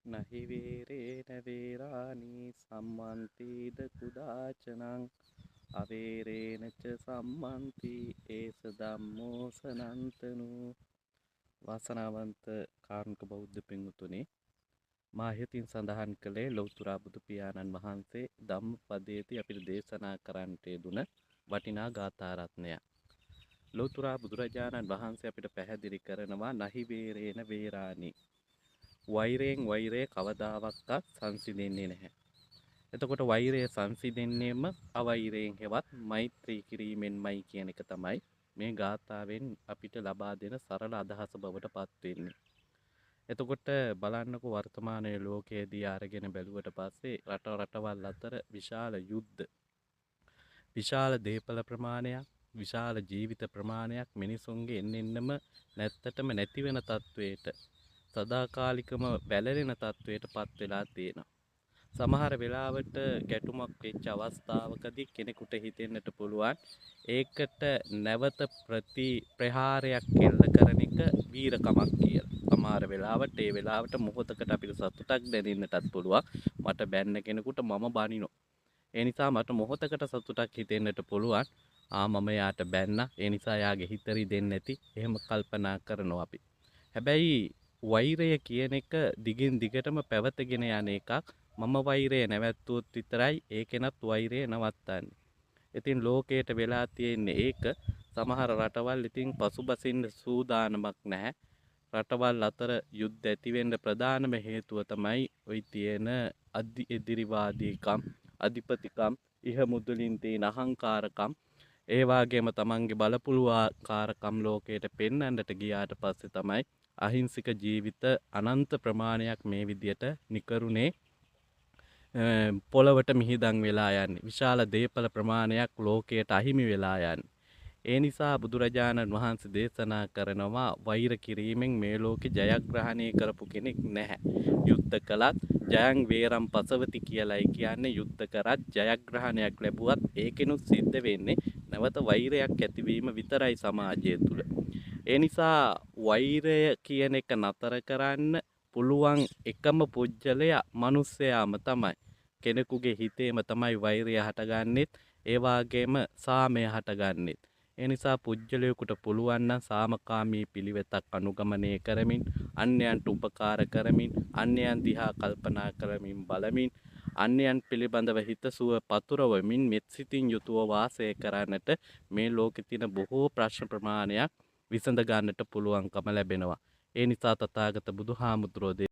නහි වේරේන වේරාණී සම්මන්තිද කුදාචනං අවේරේන ච සම්මන්ති ඒස ධම්මෝ සනන්තනු. වාසනාවන්ත කාරුණික බෞද්ධ පින්වතුනි, මා හිතින් සඳහන් කළේ ලෞතර බුදු පියාණන් වහන්සේ ධම්මපදයේදී අපිට දේශනා කරන්නට යෙදුන වටිනා ගාථා රත්නයක්. ලෞතර බුදුරජාණන් වහන්සේ අපිට පැහැදිලි කරනවා නහි වේරේන වේරාණී, වෛරයෙන් වෛරය කවදාවක්වත් සංසිඳෙන්නේ නැහැ. එතකොට වෛරය සංසිඳෙන්නේම අවෛරයෙන් හෙවත් මෛත්‍රී කිරීමෙන්මයි කියන එක තමයි මේ ගාථාවෙන් අපිට ලබා දෙන සරල අදහස බවට පත් වෙන්නේ. එතකොට බලන්නකො වර්තමානයේ ලෝකයේදී අරගෙන බැලුවට පස්සේ රටවල් අතර විශාල යුද්ධ, විශාල දේපල ප්‍රමාණයක්, විශාල ජීවිත ප්‍රමාණයක් මිනිසුන්ගේ එන්නෙන්නම නැත්තටම නැති වෙන තත්වයට, සදාකාලිකම වැළලෙන තත්වයට පත් වෙලා තියෙනවා. සමහර වෙලාවට ගැටුමක් වෙච්ච අවස්ථාවකදී කෙනෙකුට හිතෙන්නට පුළුවන් ඒකට නැවත ප්‍රහාරයක් එල්ල කරන එක වීරකමක් කියලා. සමහර වෙලාවට ඒ වෙලාවට මොහොතකට අපිට සතුටක් දැනෙන්නටත් පුළුවන්. මට බැන්න කෙනෙකුට මම බනිනවා. ඒ නිසා මට මොහොතකට සතුටක් හිතෙන්නට පුළුවන්. මම යාට බැන්න. ඒ නිසා යාගේ හිත රිදෙන්නේ නැති. එහෙම කල්පනා කරනවා අපි. හැබැයි වෛරය කියන එක දිගින් දිගටම පැවතගෙන යන එකක්. මම වෛරය නැවැත්තුවොත් විතරයි ඒ කෙනත් වෛරය නවත්තන්නේ. ඉතින් ලෝකයට වෙලා තියෙන්නේ ඒක. සමහර රටවල් ඉතින් පසුබසින්න සූදානමක් නැහැ. රටවල් අතර යුද්ධ ඇතිවෙන්න ප්‍රධානම හේතුව තමයි ওই තියෙන එදිරිවාදීකම්, අධිපතිකම්, ඉහ මුදුලින් තියෙන අහංකාරකම්, ඒ වගේම තමන්ගේ බලපුලුවාකාරකම් ලෝකයට පෙන්වන්නට ගියාට පස්සේ තමයි අහිංසක ජීවිත අනන්ත ප්‍රමාණයක් මේ විදියට නිකරුණේ පොළවට මිහිදන් වෙලා යන්නේ. විශාල දේපල ප්‍රමාණයක් ලෝකයට අහිමි වෙලා යන්නේ. ඒ නිසා බුදුරජාණන් වහන්සේ දේශනා කරනවා වෛර කිරීමෙන් මේ ලෝකේ ජයග්‍රහණය කරපු කෙනෙක් නැහැ. යුද්ධ කළත් ජයං වේරම් පසවති කියලායි කියන්නේ. යුද්ධ කරත් ජයග්‍රහණයක් ලැබුවත් ඒකෙනුත් සිද්ධ වෙන්නේ නැවත වෛරයක් ඇතිවීම විතරයි සමාජය තුළ. ඒ නිසා වෛරය කියන එක නතර කරන්න පුළුවන් එකම පුජ්‍යලයා මිනිස්සයාම තමයි. කෙනෙකුගේ හිතේම තමයි වෛරය හටගන්නෙත්, ඒ වගේම සාමය හටගන්නෙත්. ඒ නිසා පුජ්‍යලයකට පුළුවන් නම් සාමකාමී පිළිවෙතක් අනුගමනය කරමින්, අන්‍යයන්ට උපකාර කරමින්, අන්‍යයන් දිහා කල්පනා කරමින් බලමින්, අන්‍යයන් පිළිබඳව හිතසුව පතුරවමින් මෙත් සිතින් යුතුව වාසය කරන්නට මේ ලෝකේ තියෙන බොහෝ ප්‍රශ්න ප්‍රමාණයක් විසඳ ගන්නට පුළුවන්කම ලැබෙනවා. ඒ නිසා තථාගත බුදුහාමුදුරෝ